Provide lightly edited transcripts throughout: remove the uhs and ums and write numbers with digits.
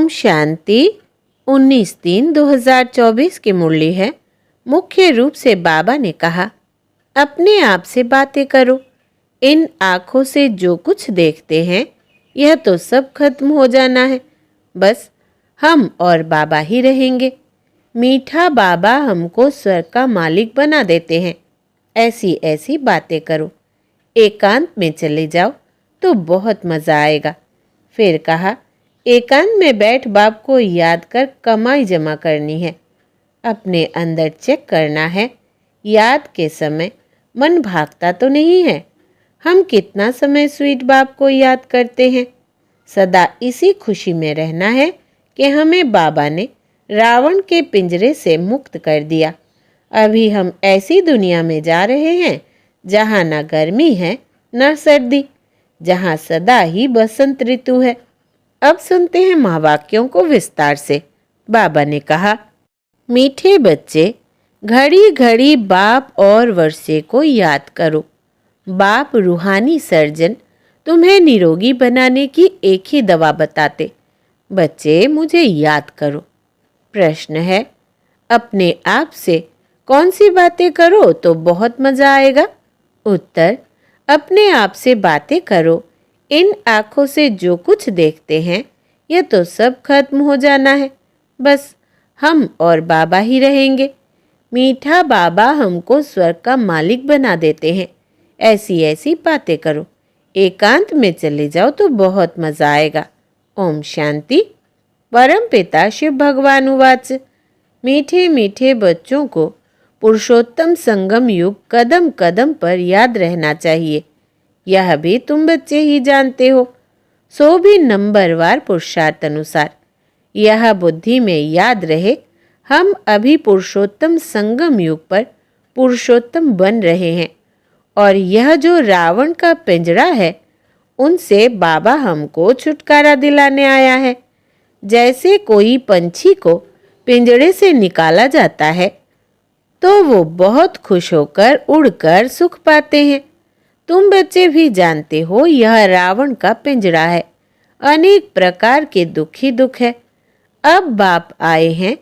शांति। 19/3/2024 की मुरली है। मुख्य रूप से बाबा ने कहा, अपने आप से बातें करो। इन आँखों से जो कुछ देखते हैं यह तो सब खत्म हो जाना है, बस हम और बाबा ही रहेंगे। मीठा बाबा हमको स्वर्ग का मालिक बना देते हैं। ऐसी ऐसी बातें करो। एकांत में चले जाओ तो बहुत मज़ा आएगा। फिर कहा, एकांत में बैठ बाप को याद कर कमाई जमा करनी है। अपने अंदर चेक करना है, याद के समय मन भागता तो नहीं है। हम कितना समय स्वीट बाप को याद करते हैं। सदा इसी खुशी में रहना है कि हमें बाबा ने रावण के पिंजरे से मुक्त कर दिया। अभी हम ऐसी दुनिया में जा रहे हैं जहाँ न गर्मी है न सर्दी, जहाँ सदा ही बसंत ऋतु है। अब सुनते हैं महावाक्यों को विस्तार से। बाबा ने कहा, मीठे बच्चे, घड़ी घड़ी बाप और वर्षे को याद करो। बाप रूहानी सर्जन तुम्हें निरोगी बनाने की एक ही दवा बताते। बच्चे, मुझे याद करो। प्रश्न है, अपने आप से कौन सी बातें करो तो बहुत मज़ा आएगा? उत्तर, अपने आप से बातें करो। इन आँखों से जो कुछ देखते हैं ये तो सब खत्म हो जाना है, बस हम और बाबा ही रहेंगे। मीठा बाबा हमको स्वर्ग का मालिक बना देते हैं। ऐसी ऐसी बातें करो। एकांत में चले जाओ तो बहुत मज़ा आएगा। ओम शांति। परम पिता शिव भगवान उवाच, मीठे मीठे बच्चों को पुरुषोत्तम संगम युग कदम कदम पर याद रहना चाहिए। यह भी तुम बच्चे ही जानते हो, सो भी नंबरवार पुरुषार्थ अनुसार। यह बुद्धि में याद रहे, हम अभी पुरुषोत्तम संगम युग पर पुरुषोत्तम बन रहे हैं और यह जो रावण का पिंजरा है उनसे बाबा हमको छुटकारा दिलाने आया है। जैसे कोई पंछी को पिंजरे से निकाला जाता है तो वो बहुत खुश होकर उड़कर सुख पाते हैं। तुम बच्चे भी जानते हो यह रावण का पिंजरा है। अनेक प्रकार के दुख ही दुख है। अब बाप आए हैं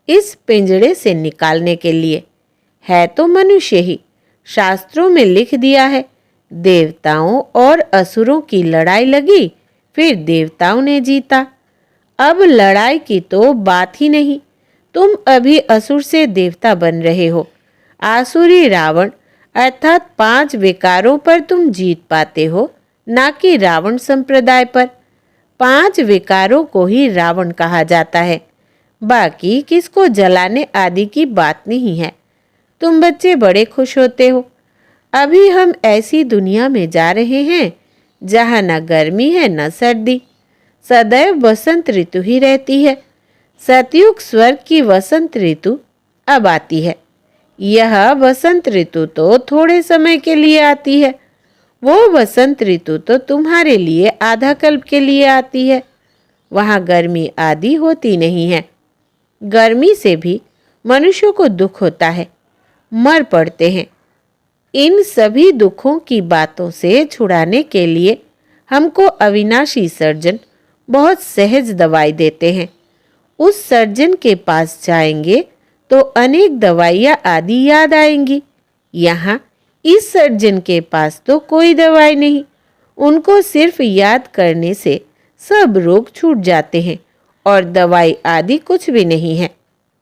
इस पिंजरे से निकालने के लिए। है तो मनुष्य ही। शास्त्रों में लिख दिया है, देवताओं और असुरों की लड़ाई लगी, फिर देवताओं ने जीता। अब लड़ाई की तो बात ही नहीं। तुम अभी असुर से देवता बन रहे हो। आसुरी रावण अर्थात 5 विकारों पर तुम जीत पाते हो, ना कि रावण संप्रदाय पर। 5 विकारों को ही रावण कहा जाता है। बाकी किसको जलाने आदि की बात नहीं है। तुम बच्चे बड़े खुश होते हो। अभी हम ऐसी दुनिया में जा रहे हैं जहाँ न गर्मी है न सर्दी, सदैव बसंत ऋतु ही रहती है। सतयुग स्वर्ग की वसंत ऋतु अब आती है। यह वसंत ऋतु तो थोड़े समय के लिए आती है। वो वसंत ऋतु तो तुम्हारे लिए आधा कल्प के लिए आती है। वहाँ गर्मी आदि होती नहीं है। गर्मी से भी मनुष्यों को दुख होता है, मर पड़ते हैं। इन सभी दुखों की बातों से छुड़ाने के लिए हमको अविनाशी सर्जन बहुत सहज दवाई देते हैं। उस सर्जन के पास जाएंगे तो अनेक दवाइयाँ आदि याद आएंगी। यहाँ इस सर्जन के पास तो कोई दवाई नहीं। उनको सिर्फ याद करने से सब रोग छूट जाते हैं और दवाई आदि कुछ भी नहीं है।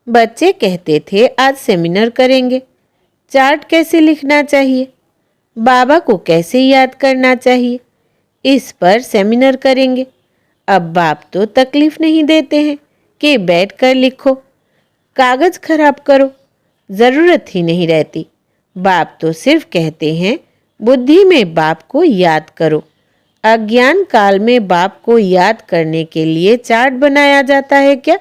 बच्चे कहते थे आज सेमिनार करेंगे। चार्ट कैसे लिखना चाहिए, बाबा को कैसे याद करना चाहिए, इस पर सेमिनार करेंगे। अब बाप तो तकलीफ नहीं देते हैं कि बैठ कर लिखो, कागज खराब करो, ज़रूरत ही नहीं रहती। बाप तो सिर्फ कहते हैं बुद्धि में बाप को याद करो। अज्ञान काल में बाप को याद करने के लिए चार्ट बनाया जाता है क्या?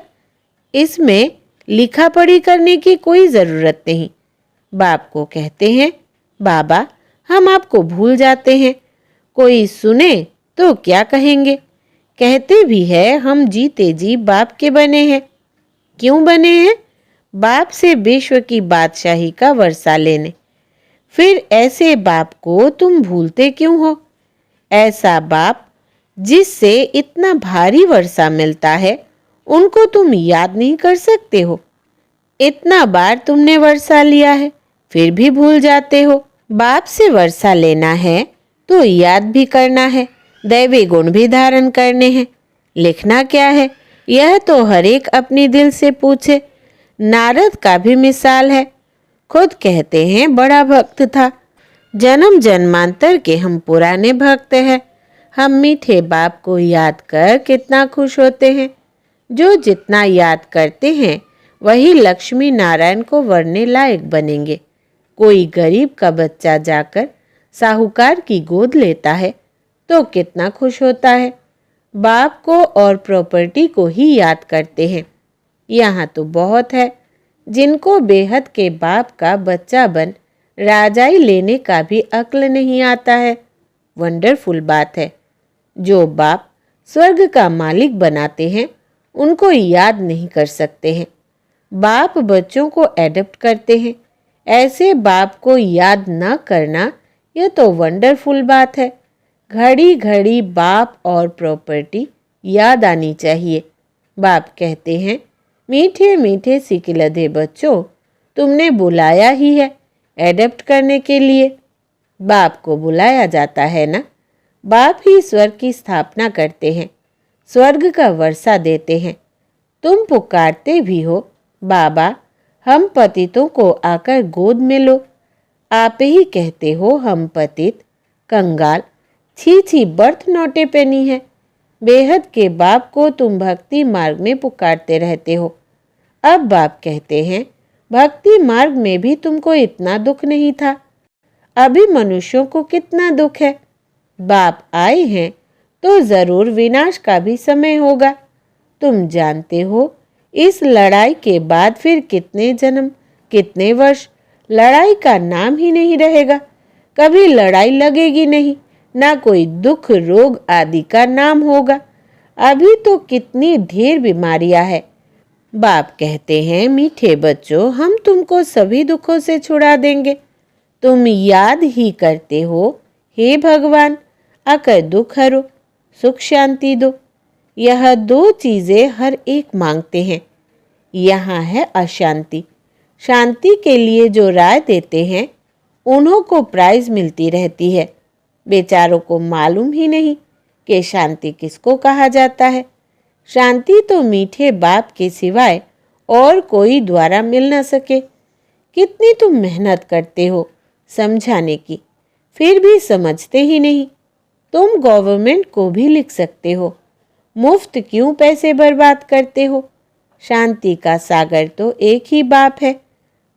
इसमें लिखा पढ़ी करने की कोई ज़रूरत नहीं। बाप को कहते हैं, बाबा हम आपको भूल जाते हैं। कोई सुने तो क्या कहेंगे? कहते भी है हम जीते जी बाप के बने हैं। क्यों बने हैं? बाप से विश्व की बादशाही का वर्षा लेने। फिर ऐसे बाप को तुम भूलते क्यों हो? ऐसा बाप जिससे इतना भारी वर्षा मिलता है उनको तुम याद नहीं कर सकते हो? इतना बार तुमने वर्षा लिया है, फिर भी भूल जाते हो। बाप से वर्षा लेना है तो याद भी करना है, दैवी गुण भी धारण करने हैं। लिखना क्या है, यह तो हर एक अपने दिल से पूछे। नारद का भी मिसाल है। खुद कहते हैं बड़ा भक्त था। जन्म जन्मांतर के हम पुराने भक्त हैं। हम मीठे बाप को याद कर कितना खुश होते हैं। जो जितना याद करते हैं वही लक्ष्मी नारायण को वरने लायक बनेंगे। कोई गरीब का बच्चा जाकर साहूकार की गोद लेता है तो कितना खुश होता है। बाप को और प्रॉपर्टी को ही याद करते हैं। यहाँ तो बहुत है जिनको बेहद के बाप का बच्चा बन राजाई लेने का भी अक्ल नहीं आता है। वंडरफुल बात है। जो बाप स्वर्ग का मालिक बनाते हैं उनको याद नहीं कर सकते हैं। बाप बच्चों को एडप्ट करते हैं। ऐसे बाप को याद न करना यह तो वंडरफुल बात है। घड़ी घड़ी बाप और प्रॉपर्टी याद आनी चाहिए। बाप कहते हैं, मीठे मीठे सिकिलधे बच्चों, तुमने बुलाया ही है एडप्ट करने के लिए। बाप को बुलाया जाता है ना। बाप ही स्वर्ग की स्थापना करते हैं, स्वर्ग का वर्षा देते हैं। तुम पुकारते भी हो, बाबा हम पतितों को आकर गोद में लो। आप ही कहते हो हम पतित कंगाल छी छी बर्थ नोटे पेनी है। बेहद के बाप को तुम भक्ति मार्ग में पुकारते रहते हो। अब बाप कहते हैं, भक्ति मार्ग में भी तुमको इतना दुख नहीं था। अभी मनुष्यों को कितना दुख है। बाप आए हैं तो जरूर विनाश का भी समय होगा। तुम जानते हो इस लड़ाई के बाद फिर कितने जन्म, कितने वर्ष लड़ाई का नाम ही नहीं रहेगा। कभी लड़ाई लगेगी नहीं, ना कोई दुख रोग आदि का नाम होगा। अभी तो कितनी ढेर बीमारियां है। बाप कहते हैं, मीठे बच्चों हम तुमको सभी दुखों से छुड़ा देंगे। तुम याद ही करते हो, हे भगवान आकर दुख हरो, सुख शांति दो। यह दो चीजें हर एक मांगते हैं। यहाँ है अशांति। शांति के लिए जो राय देते हैं उन्हों को प्राइज मिलती रहती है। बेचारों को मालूम ही नहीं कि शांति किसको कहा जाता है। शांति तो मीठे बाप के सिवाय और कोई द्वारा मिल न सके। कितनी तुम मेहनत करते हो समझाने की, फिर भी समझते ही नहीं। तुम गवर्नमेंट को भी लिख सकते हो, मुफ्त क्यों पैसे बर्बाद करते हो। शांति का सागर तो एक ही बाप है,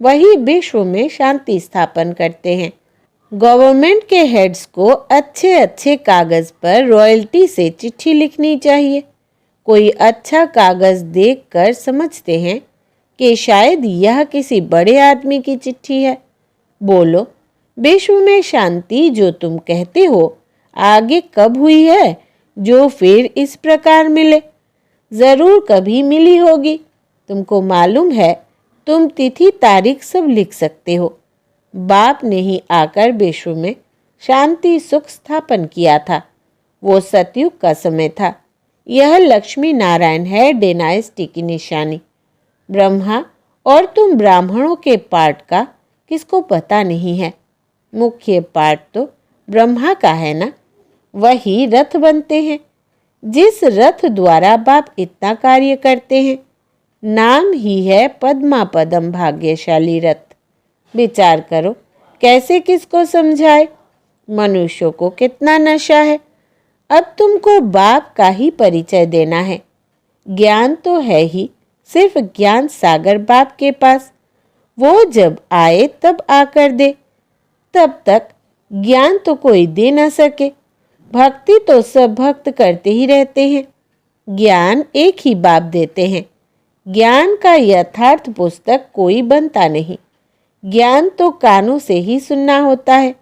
वही विश्व में शांति स्थापन करते हैं। गवर्नमेंट के हेड्स को अच्छे अच्छे कागज पर रॉयल्टी से चिट्ठी लिखनी चाहिए। कोई अच्छा कागज देखकर समझते हैं कि शायद यह किसी बड़े आदमी की चिट्ठी है। बोलो, विश्व में शांति जो तुम कहते हो आगे कब हुई है जो फिर इस प्रकार मिले? जरूर कभी मिली होगी। तुमको मालूम है, तुम तिथि तारीख सब लिख सकते हो। बाप ने ही आकर विश्व में शांति सुख स्थापन किया था। वो सतयुग का समय था। यह लक्ष्मी नारायण है डायनेस्टी की निशानी। ब्रह्मा और तुम ब्राह्मणों के पार्ट का किसको पता नहीं है। मुख्य पार्ट तो ब्रह्मा का है ना। वही रथ बनते हैं, जिस रथ द्वारा बाप इतना कार्य करते हैं। नाम ही है पद्मा पदम भाग्यशाली रथ। विचार करो कैसे किसको समझाए। मनुष्यों को कितना नशा है। अब तुमको बाप का ही परिचय देना है। ज्ञान तो है ही, सिर्फ ज्ञान सागर बाप के पास। वो जब आए तब आकर दे, तब तक ज्ञान तो कोई दे ना सके। भक्ति तो सब भक्त करते ही रहते हैं। ज्ञान एक ही बाप देते हैं। ज्ञान का यथार्थ पुस्तक कोई बनता नहीं। ज्ञान तो कानों से ही सुनना होता है।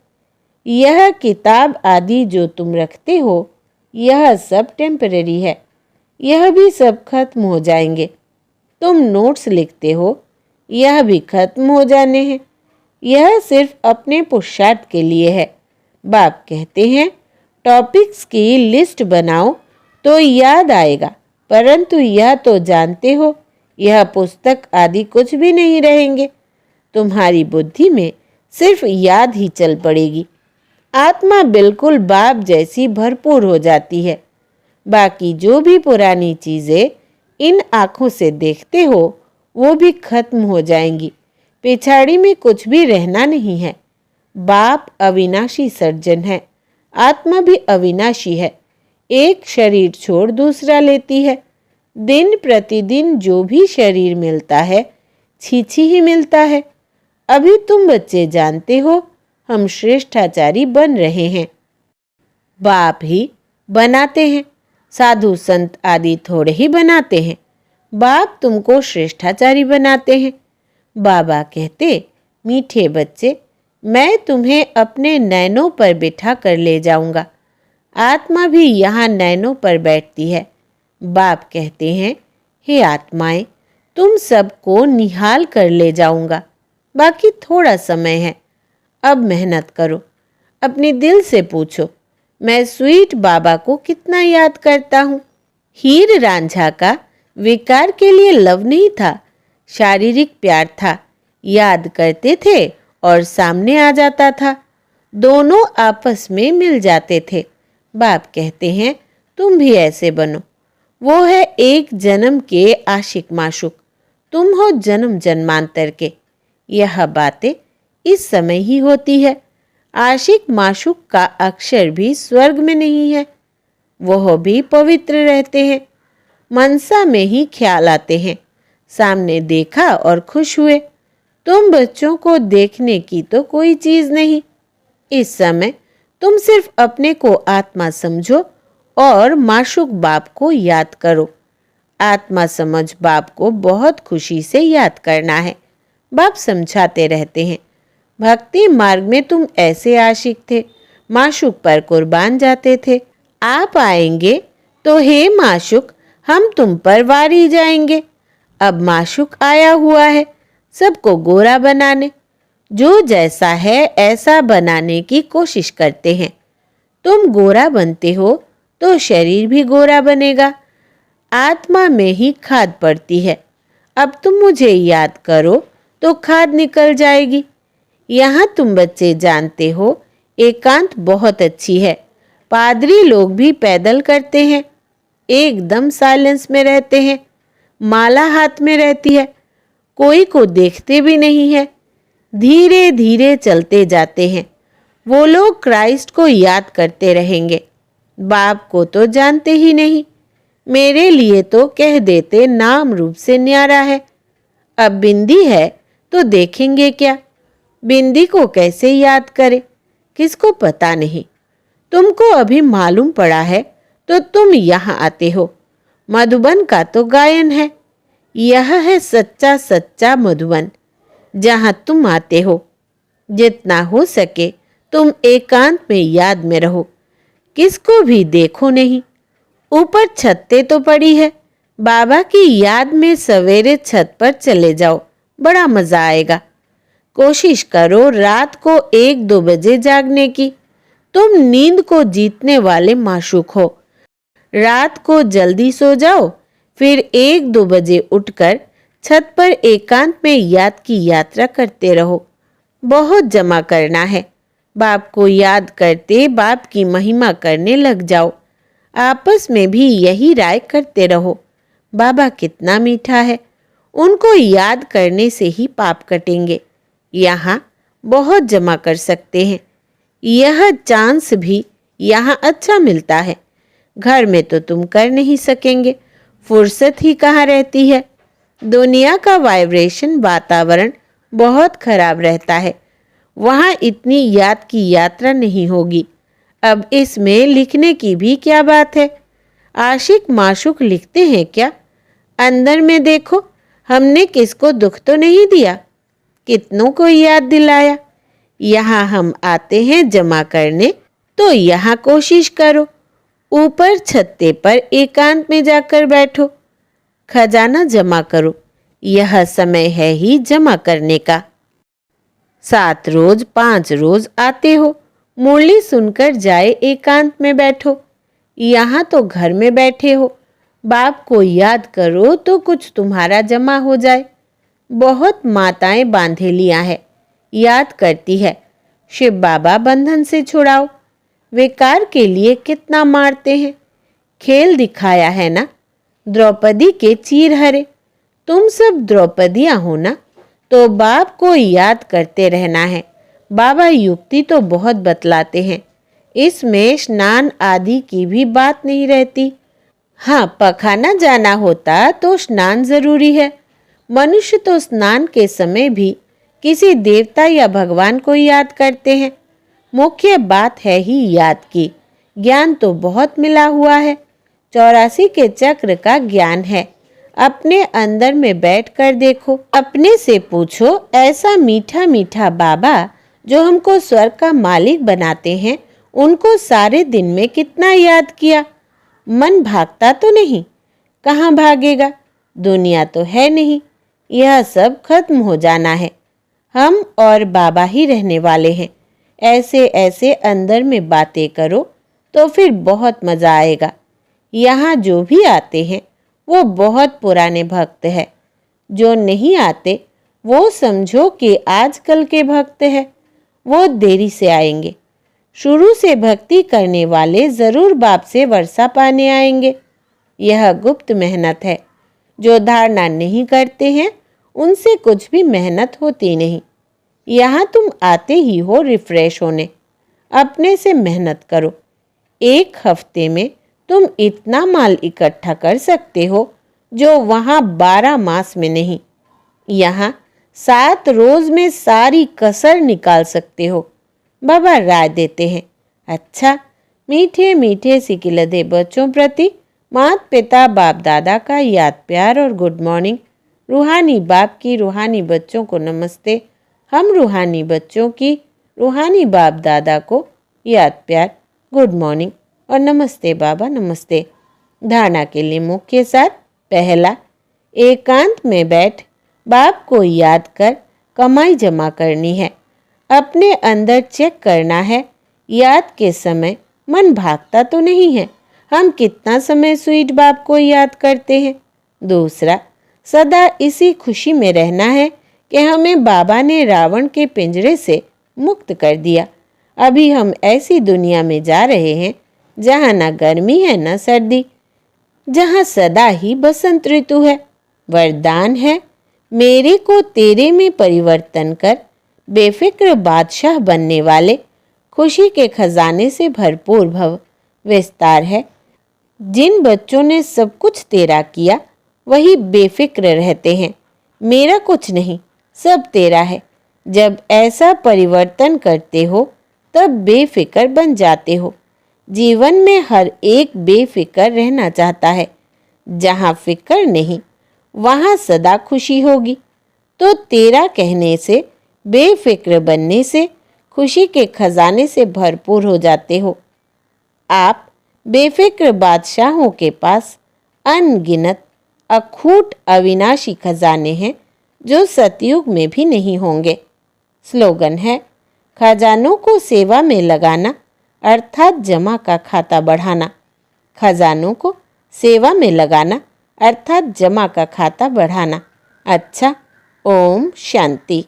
यह किताब आदि जो तुम रखते हो यह सब टेम्परेरी है। यह भी सब खत्म हो जाएंगे। तुम नोट्स लिखते हो, यह भी खत्म हो जाने हैं। यह सिर्फ अपने पुरुषार्थ के लिए है। बाप कहते हैं, टॉपिक्स की लिस्ट बनाओ तो याद आएगा। परंतु यह तो जानते हो, यह पुस्तक आदि कुछ भी नहीं रहेंगे। तुम्हारी बुद्धि में सिर्फ याद ही चल पड़ेगी। आत्मा बिल्कुल बाप जैसी भरपूर हो जाती है। बाकी जो भी पुरानी चीज़ें इन आँखों से देखते हो वो भी खत्म हो जाएंगी। पिछाड़ी में कुछ भी रहना नहीं है। बाप अविनाशी सर्जन है, आत्मा भी अविनाशी है। एक शरीर छोड़ दूसरा लेती है। दिन प्रतिदिन जो भी शरीर मिलता है छीछी ही मिलता है। अभी तुम बच्चे जानते हो हम श्रेष्ठाचारी बन रहे हैं। बाप ही बनाते हैं, साधु संत आदि थोड़े ही बनाते हैं। बाप तुमको श्रेष्ठाचारी बनाते हैं। बाबा कहते, मीठे बच्चे, मैं तुम्हें अपने नैनों पर बिठा कर ले जाऊंगा। आत्मा भी यहाँ नैनों पर बैठती है। बाप कहते हैं, हे आत्माएं, तुम सबको निहाल कर ले जाऊंगा। बाकी थोड़ा समय है, अब मेहनत करो। अपने दिल से पूछो, मैं स्वीट बाबा को कितना याद करता हूँ। हीर रांझा का विकार के लिए लव नहीं था, शारीरिक प्यार था। याद करते थे और सामने आ जाता था। दोनों आपस में मिल जाते थे। बाप कहते हैं, तुम भी ऐसे बनो। वो है एक जन्म के आशिक माशुक, तुम हो जन्म जन्मांतर के। यह बातें इस समय ही होती है। आशिक माशुक का अक्षर भी स्वर्ग में नहीं है। वह भी पवित्र रहते हैं। मनसा में ही ख्याल आते हैं। सामने देखा और खुश हुए। तुम बच्चों को देखने की तो कोई चीज नहीं। इस समय तुम सिर्फ अपने को आत्मा समझो और माशुक बाप को याद करो। आत्मा समझ बाप को बहुत खुशी से याद करना है। बाप समझाते रहते हैं, भक्ति मार्ग में तुम ऐसे आशिक थे, माशुक पर कुर्बान जाते थे। आप आएंगे तो हे माशुक, हम तुम पर वारी जाएंगे। अब माशुक आया हुआ है सबको गोरा बनाने। जो जैसा है ऐसा बनाने की कोशिश करते हैं। तुम गोरा बनते हो तो शरीर भी गोरा बनेगा। आत्मा में ही खाद पड़ती है। अब तुम मुझे याद करो तो खाद निकल जाएगी। यहाँ तुम बच्चे जानते हो एकांत बहुत अच्छी है। पादरी लोग भी पैदल करते हैं, एकदम साइलेंस में रहते हैं। माला हाथ में रहती है, कोई को देखते भी नहीं है। धीरे धीरे चलते जाते हैं। वो लोग क्राइस्ट को याद करते रहेंगे। बाप को तो जानते ही नहीं। मेरे लिए तो कह देते नाम रूप से न्यारा है। अब बिंदी है तो देखेंगे क्या। बिंदी को कैसे याद करे, किसको पता नहीं। तुमको अभी मालूम पड़ा है तो तुम यहाँ आते हो। मधुबन का तो गायन है। यह है सच्चा सच्चा मधुबन जहाँ तुम आते हो। जितना हो सके तुम एकांत में याद में रहो, किसको भी देखो नहीं। ऊपर छत्ते तो पड़ी है, बाबा की याद में सवेरे छत पर चले जाओ, बड़ा मजा आएगा। कोशिश करो रात को 1-2 बजे जागने की। तुम नींद को जीतने वाले माशूक हो। रात को जल्दी सो जाओ, फिर 1-2 बजे उठकर छत पर एकांत में याद की यात्रा करते रहो। बहुत जमा करना है। बाप को याद करते बाप की महिमा करने लग जाओ। आपस में भी यही राय करते रहो। बाबा कितना मीठा है, उनको याद करने से ही पाप कटेंगे। यहाँ बहुत जमा कर सकते हैं। यह चांस भी यहाँ अच्छा मिलता है। घर में तो तुम कर नहीं सकेंगे, फुर्सत ही कहाँ रहती है। दुनिया का वाइब्रेशन वातावरण बहुत खराब रहता है। वहाँ इतनी याद की यात्रा नहीं होगी। अब इसमें लिखने की भी क्या बात है। आशिक माशुक लिखते हैं क्या। अंदर में देखो, हमने किसको दुख तो नहीं दिया, कितनों को याद दिलाया। यहाँ हम आते हैं जमा करने, तो यहाँ कोशिश करो। ऊपर छत्ते पर एकांत में जाकर बैठो, खजाना जमा करो। यह समय है ही जमा करने का। 7 रोज 5 रोज आते हो, मुरली सुनकर जाए एकांत में बैठो। यहाँ तो घर में बैठे हो, बाप को याद करो तो कुछ तुम्हारा जमा हो जाए। बहुत माताएं बांधेलियां है, याद करती है, शिव बाबा बंधन से छुड़ाओ। विकार के लिए कितना मारते हैं। खेल दिखाया है ना, द्रौपदी के चीर हरे। तुम सब द्रौपदियां हो ना, तो बाप को याद करते रहना है। बाबा युक्ति तो बहुत बतलाते हैं, इसमें स्नान आदि की भी बात नहीं रहती। हाँ, पखाना जाना होता तो स्नान जरूरी है। मनुष्य तो स्नान के समय भी किसी देवता या भगवान को याद करते हैं। मुख्य बात है ही याद की। ज्ञान तो बहुत मिला हुआ है, 84 के चक्र का ज्ञान है। अपने अंदर में बैठ कर देखो, अपने से पूछो, ऐसा मीठा मीठा बाबा जो हमको स्वर्ग का मालिक बनाते हैं, उनको सारे दिन में कितना याद किया। मन भागता तो नहीं, कहाँ भागेगा, दुनिया तो है नहीं, यह सब खत्म हो जाना है। हम और बाबा ही रहने वाले हैं। ऐसे ऐसे अंदर में बातें करो तो फिर बहुत मज़ा आएगा। यहाँ जो भी आते हैं वो बहुत पुराने भक्त हैं, जो नहीं आते वो समझो कि आजकल के भक्त हैं, वो देरी से आएंगे। शुरू से भक्ति करने वाले ज़रूर बाप से वर्षा पाने आएंगे। यह गुप्त मेहनत है। जो धारणा नहीं करते हैं उनसे कुछ भी मेहनत होती नहीं। यहाँ तुम आते ही हो रिफ्रेश होने, अपने से मेहनत करो। एक हफ्ते में तुम इतना माल इकट्ठा कर सकते हो जो वहाँ 12 मास में नहीं। यहाँ 7 रोज में सारी कसर निकाल सकते हो। बाबा राय देते हैं। अच्छा, मीठे मीठे सिकिलधे बच्चों प्रति माता पिता बाप दादा का याद प्यार और गुड मॉर्निंग। रूहानी बाप की रूहानी बच्चों को नमस्ते। हम रूहानी बच्चों की रूहानी बाप दादा को याद प्यार, गुड मॉर्निंग और नमस्ते बाबा नमस्ते। धारणा के लिए मुख्य सार। पहला, एकांत में बैठ बाप को याद कर कमाई जमा करनी है। अपने अंदर चेक करना है, याद के समय मन भागता तो नहीं है। हम कितना समय स्वीट बाप को याद करते हैं। दूसरा, सदा इसी खुशी में रहना है कि हमें बाबा ने रावण के पिंजरे से मुक्त कर दिया। अभी हम ऐसी दुनिया में जा रहे हैं जहाँ न गर्मी है न सर्दी, जहाँ सदा ही बसंत ऋतु है। वरदान है, मेरे को तेरे में परिवर्तन कर बेफिक्र बादशाह बनने वाले, खुशी के खजाने से भरपूर भव। विस्तार है, जिन बच्चों ने सब कुछ तेरा किया वही बेफिक्र रहते हैं। मेरा कुछ नहीं, सब तेरा है। जब ऐसा परिवर्तन करते हो तब बेफिक्र बन जाते हो। जीवन में हर एक बेफिक्र रहना चाहता है। जहाँ फिक्र नहीं वहाँ सदा खुशी होगी। तो तेरा कहने से, बेफिक्र बनने से खुशी के खजाने से भरपूर हो जाते हो। आप बेफिक्र बादशाहों के पास अनगिनत अखूट अविनाशी खजाने हैं जो सतयुग में भी नहीं होंगे। स्लोगन है, खजानों को सेवा में लगाना अर्थात जमा का खाता बढ़ाना। खजानों को सेवा में लगाना अर्थात जमा का खाता बढ़ाना। अच्छा, ओम शांति।